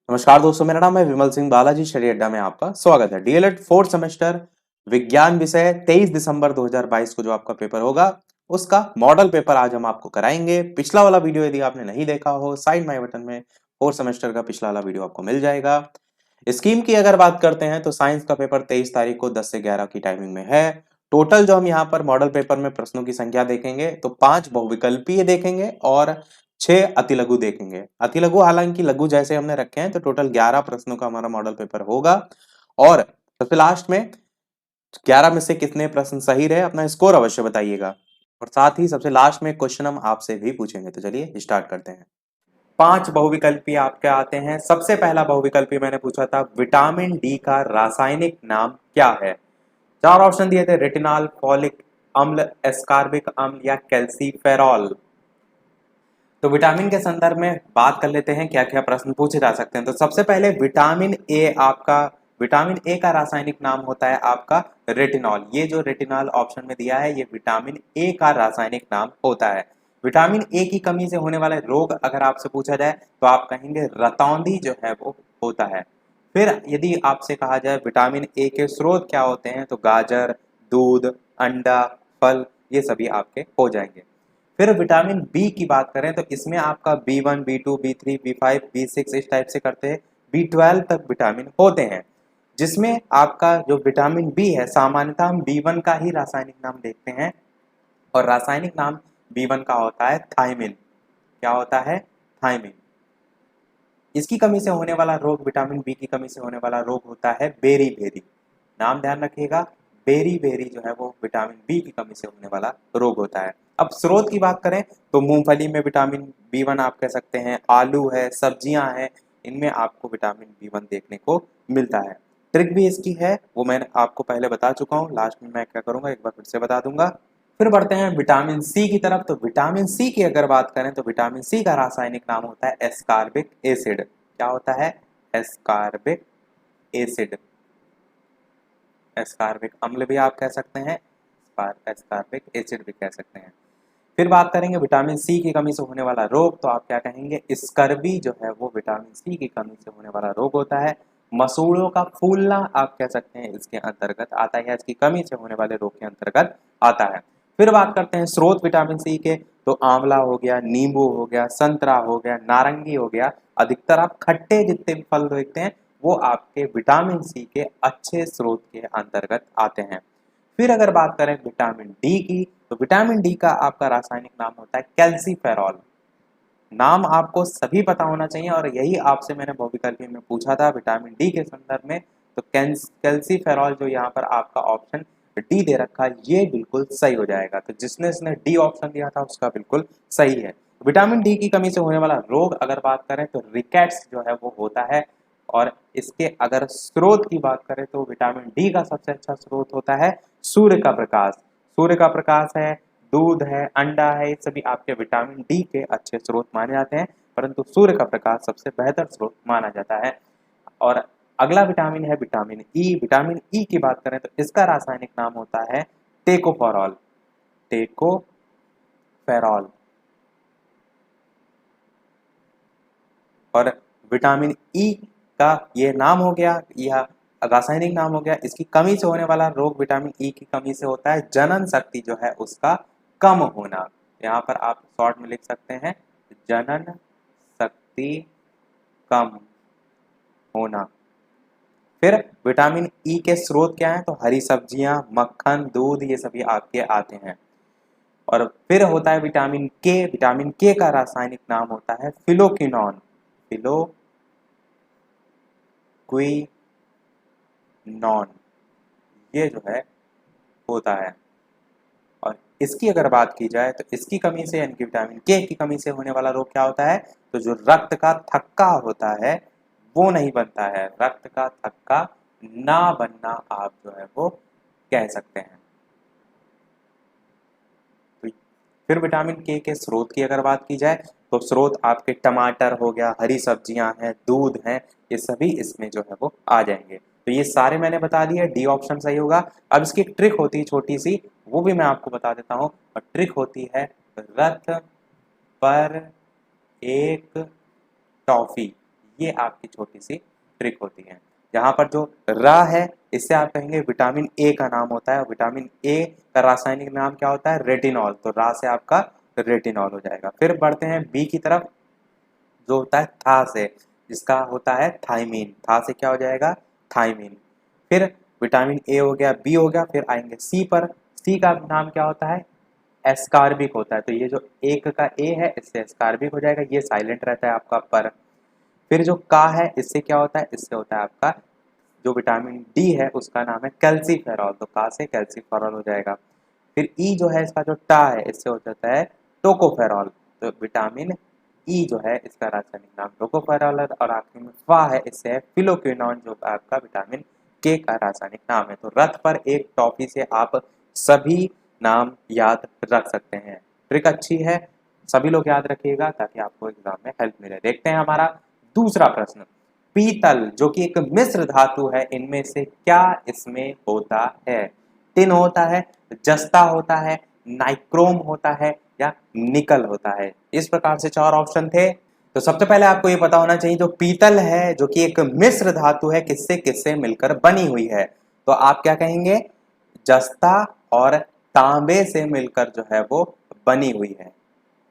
नमस्कार दोस्तों, मेरा नाम है विमल सिंह बालाजी। स्टडी अड्डा में आपका स्वागत है। डीएलएड फोर्थ सेमेस्टर विज्ञान विषय 23 दिसंबर 2022 को जो आपका पेपर होगा उसका मॉडल पेपर आज हम आपको कराएंगे। पिछला वाला वीडियो यदि आपने नहीं देखा हो, साइड माई बटन में फोर्थ सेमेस्टर का पिछला वाला वीडियो आपको मिल जाएगा। स्कीम की अगर बात करते हैं तो साइंस का पेपर 23 तारीख को 10 से 11 की टाइमिंग में है। टोटल जो हम यहाँ पर मॉडल पेपर में प्रश्नों की संख्या देखेंगे तो 5 बहुविकल्पीय देखेंगे और 6 अतिलघु देखेंगे। अतिलघु हालांकि लघु जैसे हमने रखे हैं, तो टोटल 11 प्रश्नों का हमारा मॉडल पेपर होगा। और सबसे लास्ट में 11 में से कितने प्रश्न सही रहे अपना स्कोर अवश्य बताइएगा। और साथ ही सबसे लास्ट में क्वेश्चन हम आपसे भी पूछेंगे। तो चलिए स्टार्ट करते हैं। 5 बहुविकल्पी आपके आते हैं। सबसे पहला बहुविकल्पी मैंने पूछा था, विटामिन डी का रासायनिक नाम क्या है। 4 ऑप्शन दिए थे, रेटिनॉल, फॉलिक अम्ल, एस्कॉर्बिक अम्ल या कैल्सीफेरॉल। तो विटामिन के संदर्भ में बात कर लेते हैं क्या क्या प्रश्न पूछे जा सकते हैं। तो सबसे पहले विटामिन ए का रासायनिक नाम होता है आपका रेटिनॉल। ये जो रेटिनॉल ऑप्शन में दिया है ये विटामिन ए का रासायनिक नाम होता है। विटामिन ए की कमी से होने वाले रोग अगर आपसे पूछा जाए तो आप कहेंगे रतौंधी जो है वो होता है। फिर यदि आपसे कहा जाए विटामिन ए के स्रोत क्या होते हैं, तो गाजर, दूध, अंडा, फल, ये सभी आपके हो जाएंगे। फिर विटामिन बी की बात करें तो इसमें आपका B1, B2, B3, B5, B6 इस टाइप से करते हैं B12 तक विटामिन होते हैं। जिसमें आपका जो विटामिन बी है, सामान्यतः हम B1 का ही रासायनिक नाम देखते हैं और रासायनिक नाम B1 का होता है थायमिन। क्या होता है? थायमिन। इसकी कमी से होने वाला रोग, विटामिन बी की कमी से होने वाला रोग होता है बेरी बेरी। नाम ध्यान रखिएगा, बेरी बेरी जो है वो विटामिन बी की कमी से होने वाला रोग होता है। अब स्रोत की बात करें तो मूंगफली में विटामिन B1 आप कह सकते हैं, आलू है, सब्जियां हैं, इनमें आपको विटामिन B1 देखने को मिलता है। ट्रिक भी इसकी है, वो मैंने आपको पहले बता चुका हूँ। लास्ट में मैं क्या करूंगा, एक बार फिर से बता दूंगा। फिर बढ़ते हैं विटामिन सी की तरफ। तो विटामिन सी की अगर बात करें तो विटामिन सी का रासायनिक नाम होता है एस्कॉर्बिक एसिड। क्या होता है? Ascorbic acid. एस्कॉर्बिक अम्ल भी आप कह सकते हैं, एस्कॉर्बिक एसिड भी कह सकते हैं। फिर बात करेंगे विटामिन सी की कमी से होने वाला रोग, तो आप क्या कहेंगे? स्कर्वी जो है वो विटामिन सी की कमी से होने वाला रोग होता है। मसूड़ों का फूलना आप कह सकते हैं इसके अंतर्गत आता है, इसकी कमी से होने वाले रोग के अंतर्गत आता है। फिर बात करते हैं स्रोत विटामिन सी के, तो आंवला हो गया, नींबू हो गया, संतरा हो गया, नारंगी हो गया। अधिकतर आप खट्टे जितने भी फल देखते हैं वो आपके विटामिन सी के अच्छे स्रोत के अंतर्गत आते हैं। फिर अगर बात करें विटामिन डी की, तो विटामिन डी का आपका रासायनिक नाम होता है कैल्सीफेरॉल। नाम आपको सभी पता होना चाहिए और यही आपसे मैंने बहुविकल्पी में पूछा था विटामिन डी के संदर्भ में। तो कैल्सीफेरॉल जो यहाँ पर आपका ऑप्शन डी दे रखा है ये बिल्कुल सही हो जाएगा। तो जिसने इसने डी ऑप्शन दिया था उसका बिल्कुल सही है। विटामिन डी की कमी से होने वाला रोग अगर बात करें तो रिकेट्स जो है वो होता है। और इसके अगर स्रोत की बात करें तो विटामिन डी का सबसे अच्छा स्रोत होता है सूर्य का प्रकाश। सूर्य का प्रकाश है, दूध है, अंडा है, ये सभी आपके विटामिन डी के अच्छे स्रोत माने जाते हैं, परंतु सूर्य का प्रकाश सबसे बेहतर स्रोत माना जाता है। और अगला विटामिन है विटामिन ई। विटामिन ई की बात करें तो इसका रासायनिक नाम होता है टेकोफेरॉल। टेकोफेरॉल। और विटामिन ई का ये नाम हो गया, यह रासायनिक नाम हो गया। इसकी कमी से होने वाला रोग विटामिन ई की कमी से होता है जनन शक्ति जो है उसका कम होना। यहाँ पर आप शॉर्ट में लिख सकते हैं जनन शक्ति कम होना। फिर विटामिन ई के स्रोत क्या है, तो हरी सब्जियां, मक्खन, दूध, ये सभी आपके आते हैं। और फिर होता है विटामिन के। विटामिन के का रासायनिक नाम होता है फिलोक्विनोन। फिलोक्विनोन ये जो है होता है। और इसकी अगर बात की जाए तो इसकी कमी से यानी कि विटामिन के की कमी से होने वाला रोग क्या होता है, तो जो रक्त का थक्का होता है वो नहीं बनता है। रक्त का थक्का ना बनना आप जो है वो कह सकते हैं। तो फिर विटामिन के स्रोत की अगर बात की जाए तो स्रोत आपके टमाटर हो गया, हरी सब्जियां हैं, दूध हैं, ये सभी इसमें जो है वो आ जाएंगे। तो ये सारे मैंने बता दिए, डी ऑप्शन सही होगा। अब इसकी एक ट्रिक होती है छोटी सी, वो भी मैं आपको बता देता हूँ। और ट्रिक होती है रथ पर एक टॉफी। ये आपकी छोटी सी ट्रिक होती है। यहाँ पर जो रा है इससे आप कहेंगे विटामिन ए का नाम होता है, विटामिन ए का रासायनिक नाम क्या होता है, रेटिनॉल, तो रा से आपका रेटिनॉल हो जाएगा। फिर बढ़ते हैं बी की तरफ, जो होता है था से, जिसका होता है थायमीन, था से क्या हो जाएगा, थायमीन। फिर विटामिन ए हो गया, बी हो गया, फिर आएंगे सी पर, सी का नाम क्या होता है, एस्कार्बिक होता है, तो ये जो एक का ए है इससे एस्कार्बिक हो जाएगा, ये साइलेंट रहता है आपका पर। फिर जो का है इससे क्या होता है, इससे होता है आपका जो विटामिन डी है उसका नाम है कैल्सीफेरॉल, तो का से कैल्सीफेरॉल हो जाएगा। फिर ई जो है इसका जो टा है इससे हो जाता है टोकोफेरॉल, तो विटामिन ई जो है इसका रासायनिक नाम टोकोफेरॉल है। और आखिरी में फा है, इससे है फिलोक्विनोन, जो आपका विटामिन के का रासायनिक नाम है। तो रथ पर एक टॉफी से आप सभी नाम याद रख सकते हैं। ट्रिक अच्छी है, सभी लोग याद रखिएगा ताकि आपको एग्जाम में हेल्प मिले। देखते हैं हमारा दूसरा प्रश्न, पीतल जो कि एक मिश्र धातु है, इनमें से क्या इसमें होता है, टिन होता है, जस्ता होता है, नाइक्रोम होता है या निकल होता है। इस प्रकार से 4 ऑप्शन थे। तो सबसे पहले आपको ये पता होना चाहिए जो पीतल है जो कि एक मिश्र धातु है किससे किससे मिलकर बनी हुई है, तो आप क्या कहेंगे, जस्ता और तांबे से मिलकर जो है वो बनी हुई है।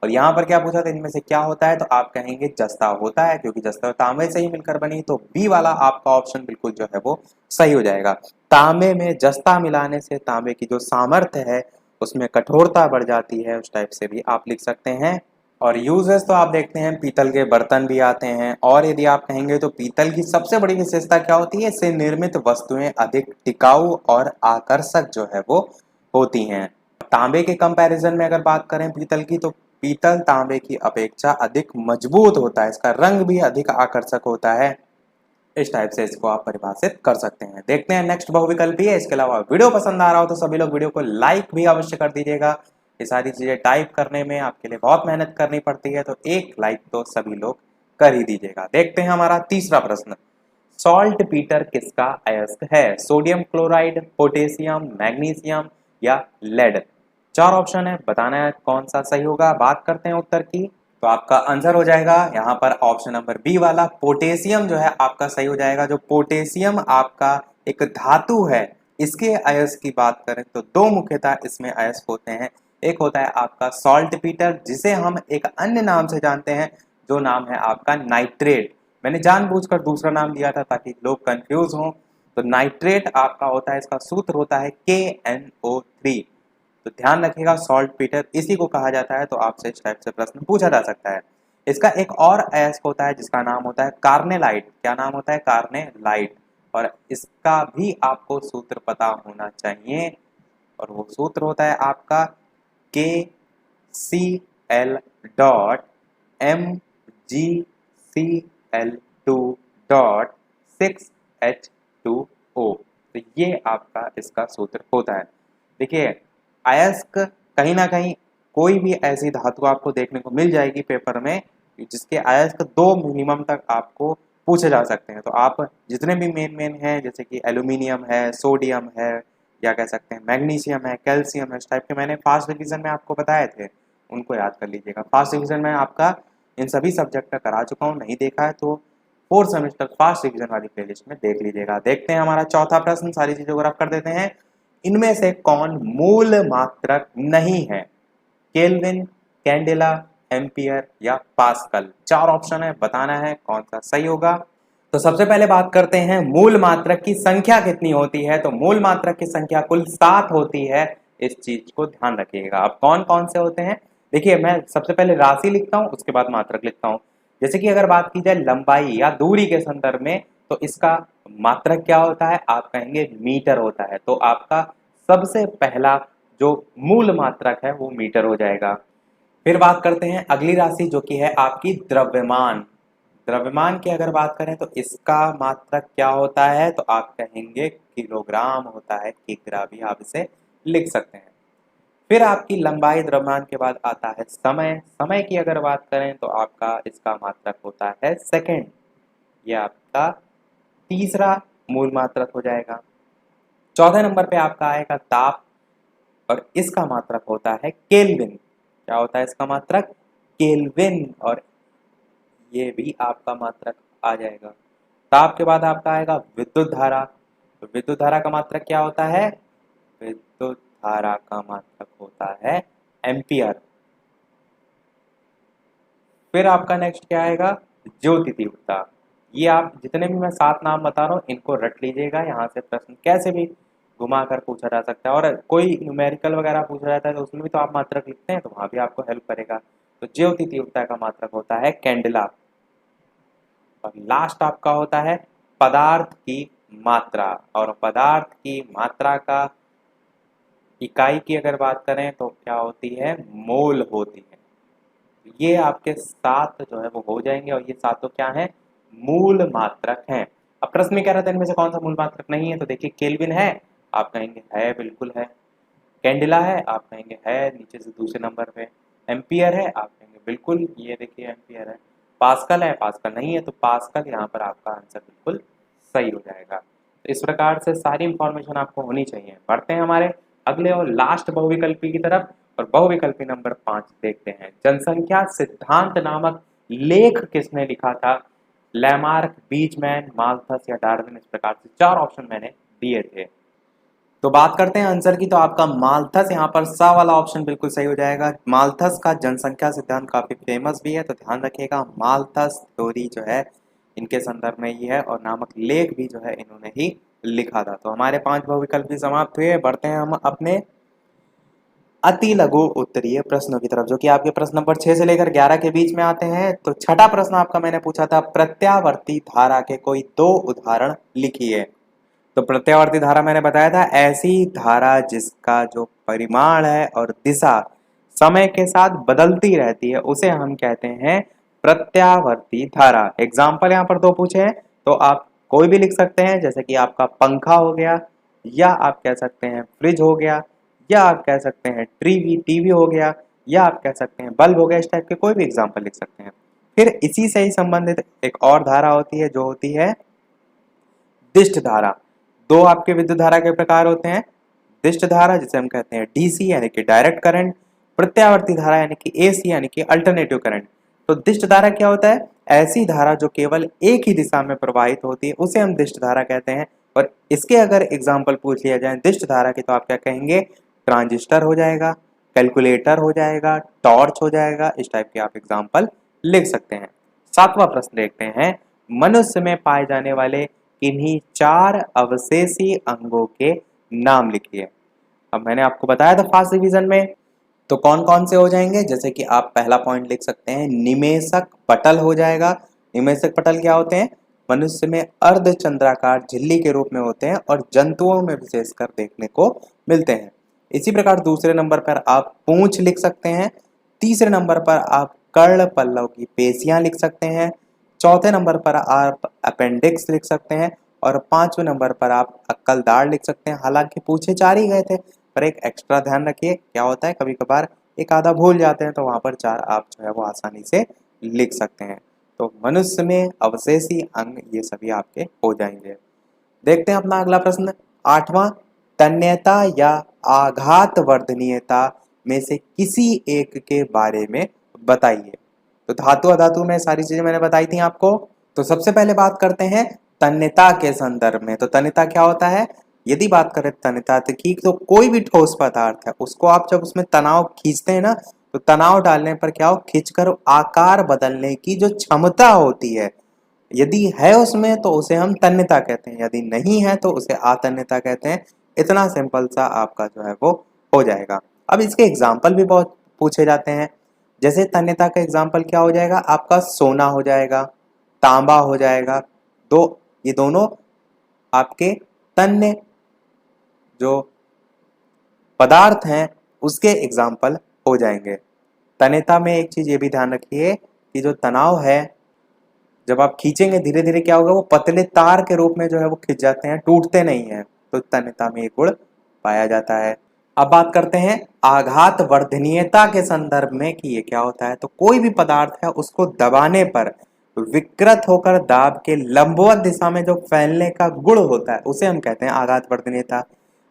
और यहाँ पर क्या पूछा था इनमें से क्या होता है, तो आप कहेंगे जस्ता होता है, क्योंकि जस्ता और तांबे से ही मिलकर बनी, तो बी वाला आपका ऑप्शन बिल्कुल जो है वो सही हो जाएगा। तांबे में जस्ता मिलाने से तांबे की जो सामर्थ्य है उसमें कठोरता बढ़ जाती है, उस टाइप से भी आप लिख सकते हैं। और यूजेस तो आप देखते हैं पीतल के बर्तन भी आते हैं, और यदि आप कहेंगे तो पीतल की सबसे बड़ी विशेषता क्या होती है, इससे निर्मित वस्तुएं अधिक टिकाऊ और आकर्षक जो है वो होती हैं। तांबे के कंपैरिजन में अगर बात करें पीतल की, तो पीतल तांबे की अपेक्षा अधिक मजबूत होता है, इसका रंग भी अधिक आकर्षक होता है। इस टाइप से इसको आप परिभाषित कर सकते हैं। देखते हैं नेक्स्ट बहुविकल्पी है। इसके अलावा वीडियो पसंद आ रहा हो तो सभी लोग वीडियो को लाइक भी अवश्य कर दीजिएगा। ये सारी चीजें टाइप करने में आपके लिए बहुत मेहनत करनी पड़ती है, तो एक लाइक तो सभी लोग कर ही दीजिएगा। देखते हैं हमारा तीसरा प्रश्न, सॉल्ट पीटर किसका अयस्क है, सोडियम क्लोराइड, पोटेशियम, मैग्नीशियम या लेड। 4 ऑप्शन है, बताना है कौन सा सही होगा। बात करते हैं उत्तर की, तो आपका आंसर हो जाएगा यहाँ पर ऑप्शन नंबर बी वाला, पोटेशियम जो है आपका सही हो जाएगा। जो पोटेशियम आपका एक धातु है, इसके अयस्क की बात करें तो 2 मुख्यतः इसमें अयस्क होते हैं। एक होता है आपका सॉल्ट पीटर, जिसे हम एक अन्य नाम से जानते हैं, जो नाम है आपका नाइट्रेट। मैंने जानबूझकर दूसरा नाम दिया था ताकि लोग कंफ्यूज हों। तो नाइट्रेट आपका होता है, इसका सूत्र होता है KNO3। तो ध्यान रखिएगा, सॉल्ट पीटर इसी को कहा जाता है। तो आपसे इस टाइप से प्रश्न पूछा जा सकता है। इसका एक और अयस्क होता है जिसका नाम होता है कार्नेलाइट। क्या नाम होता है, कार्नेलाइट। और इसका भी आपको सूत्र पता होना चाहिए, और वो सूत्र होता है आपका KCl.MgCl2.6H2O। तो ये आपका इसका सूत्र होता है। देखिए, अयस्क कहीं ना कहीं कोई भी ऐसी धातु आपको देखने को मिल जाएगी पेपर में जिसके अयस्क 2 मिनिमम तक आपको पूछे जा सकते हैं। तो आप जितने भी मेन हैं, जैसे कि एल्यूमिनियम है, सोडियम है, या कह सकते हैं मैग्नीशियम है, कैल्शियम है, इस टाइप के मैंने फास्ट डिवीजन में आपको बताए थे, उनको याद कर लीजिएगा। फास्ट डिवीजन में आपका इन सभी सब्जेक्ट का करा चुका हूँ, नहीं देखा है तो 4th सेमेस्टर फास्ट डिवीजन वाली प्लेलिस्ट में देख लीजिएगा। देखते हैं हमारा चौथा प्रश्न, सारी चीजों को रफ कर देते हैं। इनमें से कौन मूल मात्रक नहीं है, केल्विन, कैंडेला, एम्पियर या पास्कल। 4 ऑप्शन है, बताना है कौन सा सही होगा। तो सबसे पहले बात करते हैं मूल मात्रक की संख्या कितनी होती है। तो मूल मात्रक की संख्या कुल 7 होती है, इस चीज को ध्यान रखिएगा। अब कौन कौन से होते हैं, देखिए मैं सबसे पहले राशि लिखता हूं, उसके बाद मात्रक लिखता हूं। जैसे कि अगर बात की जाए लंबाई या दूरी के संदर्भ में, तो इसका मात्रक क्या होता है, आप कहेंगे मीटर होता है। तो आपका सबसे पहला जो मूल मात्रक है वो मीटर हो जाएगा। फिर बात करते हैं अगली राशि जो कि है आपकी द्रव्यमान। द्रव्यमान की अगर बात करें तो इसका मात्रक क्या होता है, तो आप कहेंगे किलोग्राम होता है, किग्रा भी आप इसे लिख सकते हैं। फिर आपकी लंबाई द्रव्यमान के बाद आता है समय। समय की अगर बात करें तो आपका इसका मात्रक होता है सेकंड, यह आपका तीसरा मूल मात्रक हो जाएगा। चौथे नंबर पे आपका आएगा ताप, और इसका मात्रक होता है केल्विन। क्या होता है इसका मात्रक, केल्विन। और ये भी आपका मात्रक आ जाएगा। ताप के बाद आपका आएगा विद्युत धारा। तो विद्युत धारा का मात्रक क्या होता है? विद्युत धारा का मात्रक होता है एम्पियर। फिर आपका नेक्स्ट क्या आएगा? ज्योति तीव्रता। ये आप जितने भी मैं 7 नाम बता रहा हूँ इनको रट लीजिएगा, यहाँ से प्रश्न कैसे भी घुमा कर पूछा जा सकता है। और कोई न्यूमेरिकल वगैरह पूछा जाता है तो उसमें भी तो आप मात्रक लिखते हैं, तो वहाँ भी आपको हेल्प करेगा। तो ज्योति तीव्रता का मात्रक होता है कैंडेला। और लास्ट आपका होता है पदार्थ की मात्रा। और पदार्थ की मात्रा का इकाई की अगर बात करें तो क्या होती है? मोल होती है। ये आपके 7 जो है वो हो जाएंगे, और ये सातों क्या हैं? मूल मात्रक हैं। अब प्रश्न में कह रहा था इनमें से कौन सा मूल मात्रक नहीं है, तो देखिए केल्विन है, आप कहेंगे है, बिल्कुल है। कैंडिला है, आप कहेंगे है, नीचे से दूसरे नंबर पे। एम्पियर है, आप कहेंगे बिल्कुल, ये देखिए एम्पियर है। पास्कल है, पास्कल नहीं है, तो पास्कल यहाँ पर आपका आंसर बिल्कुल सही हो जाएगा। तो इस प्रकार से सारी इंफॉर्मेशन आपको होनी चाहिए। बढ़ते हैं हमारे अगले और लास्ट बहुविकल्पी की तरफ, और बहुविकल्पी नंबर 5 देखते हैं। जनसंख्या सिद्धांत नामक लेख किसने लिखा था? लैमार्क, बीचमैन, माल्थस या डार्विन। इस प्रकार से 4 ऑप्शन मैंने दिए थे। तो बात करते हैं आंसर की, तो आपका माल्थस यहाँ पर सा वाला ऑप्शन बिल्कुल सही हो जाएगा। माल्थस का जनसंख्या सिद्धांत काफी फेमस भी है, तो ध्यान रखिएगा माल्थस थ्योरी जो है इनके संदर्भ में ही है, और नामक लेख भी जो है इन्होंने ही लिखा था। तो हमारे 5 बहुविकल्प भी समाप्त हुए। बढ़ते हैं हम अपने अति लघु उत्तरीय प्रश्नों की तरफ, जो कि आपके प्रश्न नंबर 6 से लेकर 11 के बीच में आते हैं। तो छठा प्रश्न आपका मैंने पूछा था, प्रत्यावर्ती धारा के कोई 2 उदाहरण लिखिए। तो प्रत्यावर्ती धारा मैंने बताया था ऐसी धारा जिसका जो परिमाण है और दिशा समय के साथ बदलती रहती है, उसे हम कहते हैं प्रत्यावर्ती धारा। एग्जाम्पल यहाँ पर 2 पूछे हैं, तो आप कोई भी लिख सकते हैं, जैसे कि आपका पंखा हो गया, या आप कह सकते हैं फ्रिज हो गया, या आप कह सकते हैं टीवी हो गया, या आप कह सकते हैं बल्ब हो गया। इस टाइप के कोई भी एग्जाम्पल लिख सकते हैं। फिर इसी से ही संबंधित एक और धारा होती है, जो होती है दिष्ट धारा। 2 आपके विद्युत धारा के प्रकार होते हैं, दिष्ट धारा जिसे हम कहते हैं डीसी यानी कि डायरेक्ट करंट, प्रत्यावर्ती धारा यानी कि एसी यानी कि अल्टरनेटिव करंट। तो दिष्ट धारा क्या होता है? ऐसी धारा जो केवल एक ही दिशा में प्रवाहित होती है, उसे हम दिष्ट धारा कहते हैं। और इसके अगर एग्जाम्पल पूछ लिया जाए दिष्ट धारा के, तो आप क्या कहेंगे? ट्रांजिस्टर हो जाएगा, कैलकुलेटर हो जाएगा, टॉर्च हो जाएगा। इस टाइप के आप एग्जाम्पल लिख सकते हैं। 7वां प्रश्न देखते हैं, मनुष्य में पाए जाने वाले किन्हीं 4 अवशेषी अंगों के नाम लिखिए। अब मैंने आपको बताया था फास्ट डिवीजन में, तो कौन कौन से हो जाएंगे? जैसे कि आप पहला पॉइंट लिख सकते हैं, निमेषक पटल हो जाएगा। निमेषक पटल क्या होते हैं? मनुष्य में अर्धचंद्राकार झिल्ली के रूप में होते हैं, और जंतुओं में विशेषकर देखने को मिलते हैं। इसी प्रकार दूसरे नंबर पर आप पूंछ लिख सकते हैं। तीसरे नंबर पर आप कर्ण पल्लव की पेशियां लिख सकते हैं। चौथे नंबर पर आप अपेंडिक्स लिख सकते हैं, और 5वें नंबर पर आप अक्कलदाढ़ लिख सकते हैं। हालांकि पूछे 4 ही गए थे, पर एक एक्स्ट्रा ध्यान रखिए, क्या होता है कभी कभार एक आधा भूल जाते हैं, तो वहां पर 4 आप जो है वो आसानी से लिख सकते हैं। तो मनुष्य में अवशेषी अंग ये सभी आपके हो जाएंगे। देखते हैं अपना अगला प्रश्न, 8वां, तन्यता या आघात वर्धनीयता में से किसी एक के बारे में बताइए। तो धातु अधातु में सारी चीजें मैंने बताई थी आपको। तो सबसे पहले बात करते हैं तन्यता के संदर्भ में। तो तन्यता क्या होता है? यदि बात करें तन्यता की, तो कोई भी ठोस पदार्थ है उसको आप जब उसमें तनाव खींचते हैं ना, तो तनाव डालने पर क्या हो, खींचकर आकार बदलने की जो क्षमता होती है, यदि है उसमें तो उसे हम तन्यता कहते हैं, यदि नहीं है तो उसे अतन्यता कहते हैं। इतना सिंपल सा आपका जो है वो हो जाएगा। अब इसके एग्जाम्पल भी बहुत पूछे जाते हैं। जैसे तन्यता का एग्जाम्पल क्या हो जाएगा? आपका सोना हो जाएगा, तांबा हो जाएगा। ये दोनों आपके तन्य जो पदार्थ हैं उसके एग्जाम्पल हो जाएंगे। तन्यता में एक चीज ये भी ध्यान रखिए कि जो तनाव है, जब आप खींचेंगे धीरे धीरे क्या होगा, वो पतले तार के रूप में जो है वो खिंच जाते हैं, टूटते नहीं है। तो तन्यता में एक गुण पाया जाता है। अब बात करते हैं आघात वर्धनीयता के संदर्भ में कि ये क्या होता है। तो कोई भी पदार्थ है उसको दबाने पर विकृत होकर दाब के लंबवत दिशा में जो फैलने का गुण होता है, उसे हम कहते हैं आघात वर्धनीयता।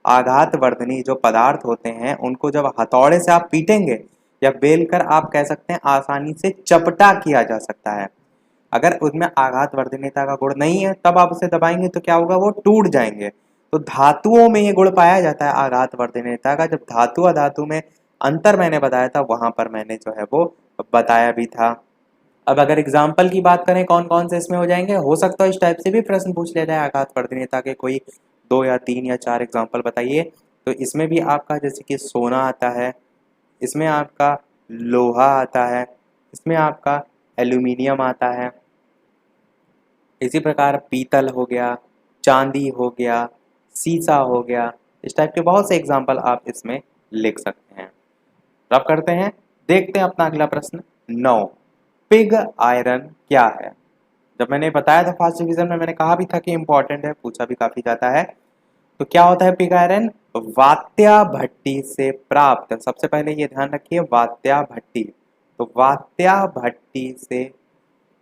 आघात वर्धनी जो पदार्थ होते हैं उनको जब हथौड़े से आप पीटेंगे या बेलकर आप कह सकते हैं आसानी से चपटा किया जा सकता है। अगर उसमें आघात वर्धनीयता का गुण नहीं है तब आप उसे दबाएंगे तो क्या होगा, वो टूट जाएंगे। तो धातुओं में ये गुण पाया जाता है आघात वर्धनीयता का। जब धातु अधातु में अंतर मैंने बताया था वहां पर मैंने जो है वो बताया भी था। अब अगर एग्जाम्पल की बात करें कौन कौन से इसमें हो जाएंगे, हो सकता है इस टाइप से भी प्रश्न पूछ लिया जाए आघात वर्धनीयता के कोई 2 या 3 या 4 एग्जाम्पल बताइए। तो इसमें भी आपका जैसे कि सोना आता है, इसमें आपका लोहा आता है, इसमें आपका एल्यूमिनियम आता है, इसी प्रकार पीतल हो गया, चांदी हो गया, सीसा हो गया। इस टाइप के बहुत से एग्जाम्पल आप इसमें लिख सकते हैं। रब करते हैं, देखते हैं अपना अगला प्रश्न 9। पिग आयरन क्या है? जब मैंने बताया था फर्स्ट डिवीजन में मैंने कहा भी था कि इंपॉर्टेंट है, पूछा भी काफी जाता है। तो क्या होता है पिग आयरन? वात्या भट्टी से प्राप्त, सबसे पहले ये ध्यान रखिए वात्या भट्टी। तो वात्या भट्टी से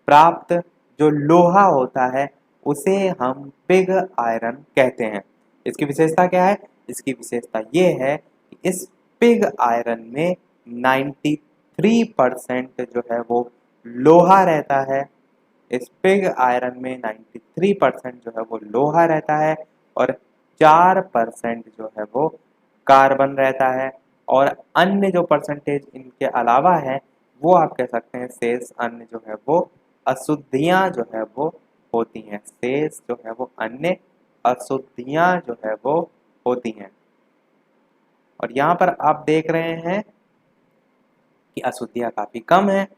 प्राप्त जो लोहा होता है उसे हम पिग आयरन कहते हैं। इसकी विशेषता क्या है? इसकी विशेषता ये है कि इस पिग आयरन में 93% जो है वो लोहा रहता है। इस पिग आयरन में 93% जो है वो लोहा रहता है और 4% जो है वो कार्बन रहता है। और अन्य जो परसेंटेज इनके अलावा है वो आप कह सकते हैं शेष अन्य जो है वो अशुद्धियां जो है वो होती हैं। शेष जो है वो अन्य अशुद्धियां जो है वो होती हैं। और यहाँ पर आप देख रहे हैं कि अशुद्धियां काफी कम है।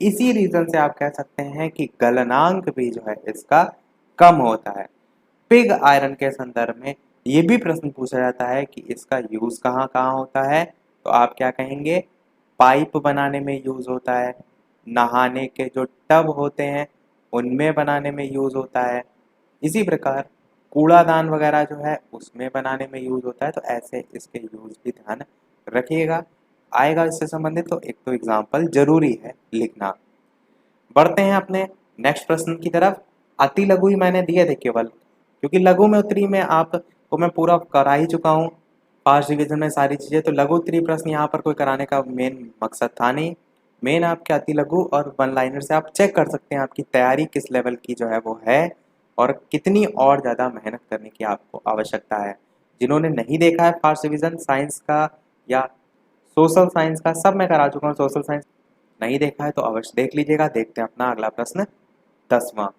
इसी रीजन से आप कह सकते हैं कि गलनांक भी जो है इसका कम होता है। पिग आयरन के संदर्भ में ये भी प्रश्न पूछा जाता है कि इसका यूज कहाँ कहाँ होता है। तो आप क्या कहेंगे? पाइप बनाने में यूज होता है, नहाने के जो टब होते हैं उनमें बनाने में यूज होता है, इसी प्रकार कूड़ादान वगैरह जो है उसमें बनाने में यूज होता है। तो ऐसे इसके यूज भी ध्यान रखिएगा। आएगा इससे संबंधित तो एक तो एग्जाम्पल जरूरी है लिखना। बढ़ते हैं अपने नेक्स्ट प्रश्न की तरफ। अति लघु ही मैंने दिए थे केवल, क्योंकि लघु में उत्तरी में आपको मैं पूरा करा ही चुका हूँ फर्स्ट डिवीजन में सारी चीजें। तो लघु उत्तरी प्रश्न यहाँ पर कोई कराने का मेन मकसद था नहीं। मेन आपके अति लघु और वन लाइनर से आप चेक कर सकते हैं आपकी तैयारी किस लेवल की जो है वो है और कितनी और ज़्यादा मेहनत करने की आपको आवश्यकता है। जिन्होंने नहीं देखा है फर्स्ट डिवीजन साइंस का या सोशल साइंस का, सब मैं करा चुका हूँ। सोशल साइंस नहीं देखा है तो अवश्य देख लीजिएगा। देखते हैं अपना अगला प्रश्न 10वां।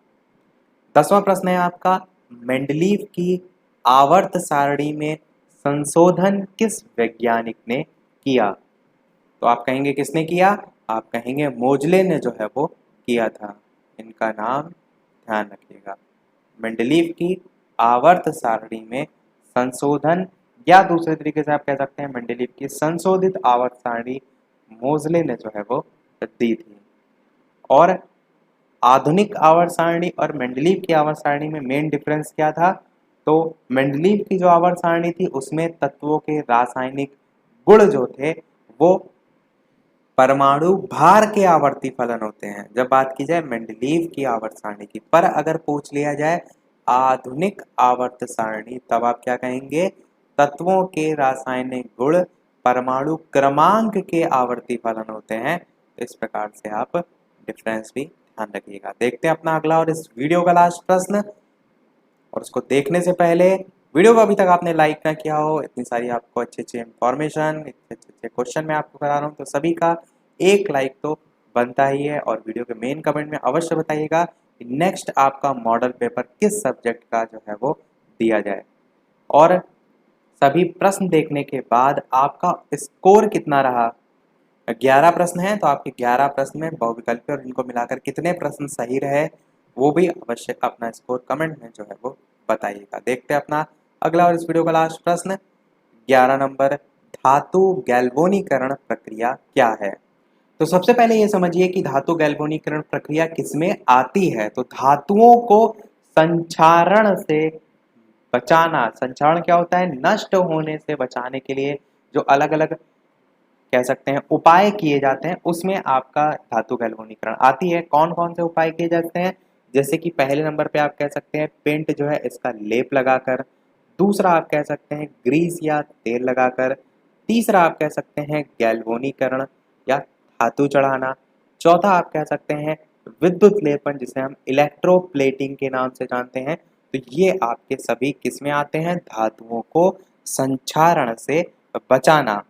10वां प्रश्न है आपका, मेंडलीव की आवर्त सारणी में संशोधन किस वैज्ञानिक ने किया? तो आप कहेंगे किसने किया? आप कहेंगे मोजले ने जो है वो किया था। इनका नाम ध्यान रखिएगा। मेंडलीव की आवर्त सारणी में संशोधन, या दूसरे तरीके से आप कह सकते हैं मेंडलीव की संशोधित आवर्त सारणी मोजले ने जो है वो दी थी। और आधुनिक आवर्त सारणी और मेंडलीव की आवर्त सारणी में मेन डिफरेंस क्या था? तो मेंडलीव की जो आवर्त सारणी थी उसमें तत्वों के रासायनिक गुण जो थे वो परमाणु भार के आवर्ती फलन होते हैं जब बात की जाए मेंडलीव की आवर्त सारणी की। पर अगर पूछ लिया जाए आधुनिक आवर्त सारणी तब आप क्या कहेंगे? तत्वों के रासायनिक गुण परमाणु क्रमांक के आवर्ती फलन होते हैं। तो इस प्रकार से आप डिफरेंस भी ध्यान रखिएगा। देखते हैं अपना अगला और इस वीडियो का लास्ट प्रश्न। और उसको देखने से पहले वीडियो को अभी तक आपने लाइक ना किया हो, इतनी सारी आपको अच्छे अच्छे इंफॉर्मेशन, इतने अच्छे अच्छे क्वेश्चन मैं आपको करा रहा हूँ, तो सभी का एक लाइक तो बनता ही है। और वीडियो के मेन कमेंट में अवश्य बताइएगा कि नेक्स्ट आपका मॉडल पेपर किस सब्जेक्ट का जो है वो दिया जाए। और सभी प्रश्न देखने के बाद आपका स्कोर कितना रहा? 11 प्रश्न हैं तो आपके 11 प्रश्न में बहुविकल्पी और इनको मिलाकर कितने प्रश्न सही रहे वो भी अवश्य अपना स्कोर कमेंट में जो है वो बताइएगा। देखते हैं अपना अगला और इस वीडियो का लास्ट प्रश्न 11 नंबर, धातु गैल्वेनीकरण प्रक्रिया क्या है? तो सबसे पहले ये समझिए कि धातु गैल्वेनीकरण प्रक्रिया किसमें आती है। तो धातुओं को संक्षारण से बचाना, संक्षारण क्या होता है? नष्ट होने से बचाने के लिए जो अलग अलग कह सकते हैं उपाय किए जाते हैं उसमें आपका धातु गैल्वेनीकरण आती है। कौन कौन से उपाय किए जाते हैं? जैसे कि पहले नंबर पे आप कह सकते हैं पेंट जो है इसका लेप लगाकर, दूसरा आप कह सकते हैं ग्रीस या तेल लगाकर, तीसरा आप कह सकते हैं गैल्वेनीकरण या धातु चढ़ाना, चौथा आप कह सकते हैं विद्युत लेपन जिसे हम इलेक्ट्रोप्लेटिंग के नाम से जानते हैं, तो ये आपके सभी किस में आते हैं, धातुओं को संक्षारण से बचाना।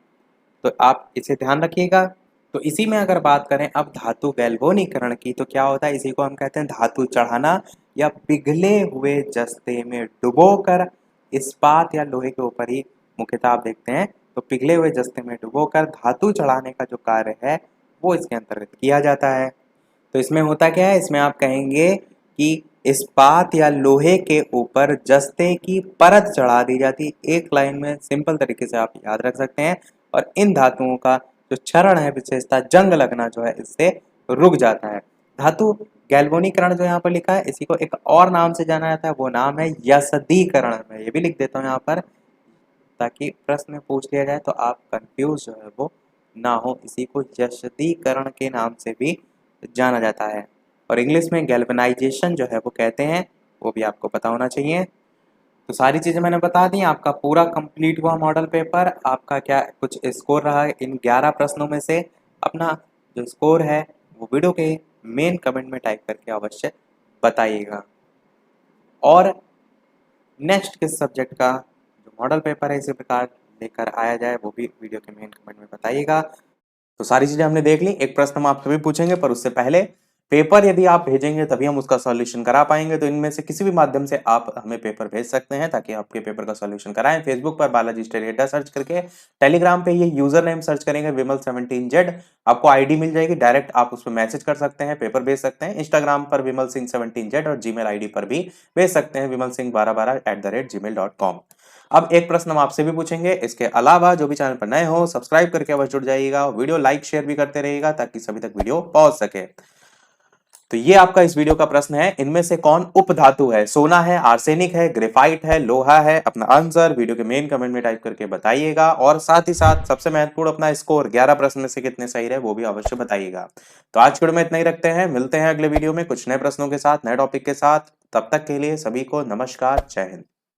तो आप इसे ध्यान रखिएगा। तो इसी में अगर बात करें अब धातु गैल्वेनीकरण की, तो क्या होता है, इसी को हम कहते हैं धातु चढ़ाना या पिघले हुए जस्ते में डुबोकर, इस्पात या लोहे के ऊपर ही मुख्यतः आप देखते हैं, तो पिघले हुए जस्ते में डुबोकर धातु चढ़ाने का जो कार्य है वो इसके अंतर्गत किया जाता है। तो इसमें होता क्या है, इसमें आप कहेंगे कि इस्पात या लोहे के ऊपर जस्ते की परत चढ़ा दी जाती है। एक लाइन में सिंपल तरीके से आप याद रख सकते हैं। और इन धातुओं का जो क्षरण है, विशेषता जंग लगना जो है, इससे रुक जाता है। धातु गैल्वेनीकरण जो यहाँ पर लिखा है, इसी को एक और नाम से जाना जाता है, वो नाम है यसदीकरण। मैं ये भी लिख देता हूँ यहाँ पर ताकि प्रश्न में पूछ लिया जाए तो आप कंफ्यूज जो है वो ना हो। इसी को यसदीकरण के नाम से भी जाना जाता है। और इंग्लिश में गैल्वेनाइजेशन जो है वो कहते हैं, वो भी आपको पता होना चाहिए। तो सारी चीज़ें मैंने बता दी, आपका पूरा कंप्लीट हुआ मॉडल पेपर। आपका क्या कुछ स्कोर रहा है इन 11 प्रश्नों में से, अपना जो स्कोर है वो वीडियो के मेन कमेंट में टाइप करके अवश्य बताइएगा। और नेक्स्ट किस सब्जेक्ट का जो मॉडल पेपर है इसी प्रकार लेकर आया जाए, वो भी वीडियो के मेन कमेंट में बताइएगा। तो सारी चीजें हमने देख ली। एक प्रश्न हम आपसे भी पूछेंगे, पर उससे पहले पेपर यदि आप भेजेंगे तभी हम उसका सॉल्यूशन करा पाएंगे। तो इनमें से किसी भी माध्यम से आप हमें पेपर भेज सकते हैं ताकि आपके पेपर का सॉल्यूशन कराएं। फेसबुक पर बालाजी स्टडी अड्डा सर्च करके, टेलीग्राम पे ये यूजर नेम सर्च करेंगे विमल17z, आपको आईडी मिल जाएगी, डायरेक्ट आप उस पर मैसेज कर सकते हैं, पेपर भेज सकते हैं। इंस्टाग्राम पर विमल सिंह 17z और जीमेल आईडी पर भी भेज सकते हैं विमल सिंह 1212@gmail.com। अब एक प्रश्न हम आपसे भी पूछेंगे। इसके अलावा जो भी चैनल पर नए हो सब्सक्राइब करके अवश्य जुड़ जाइएगा, वीडियो लाइक शेयर भी करते रहिएगा ताकि सभी तक वीडियो पहुंच सके। तो ये आपका इस वीडियो का प्रश्न है, इनमें से कौन उपधातु है, सोना है, आर्सेनिक है, ग्रेफाइट है, लोहा है। अपना आंसर वीडियो के मेन कमेंट में टाइप करके बताइएगा। और साथ ही साथ सबसे महत्वपूर्ण अपना स्कोर 11 प्रश्न में से कितने सही रहे वो भी अवश्य बताइएगा। तो आज के वीडियो में इतना ही रखते हैं, मिलते हैं अगले वीडियो में कुछ नए प्रश्नों के साथ, नए टॉपिक के साथ। तब तक के लिए सभी को नमस्कार, जय हिंद।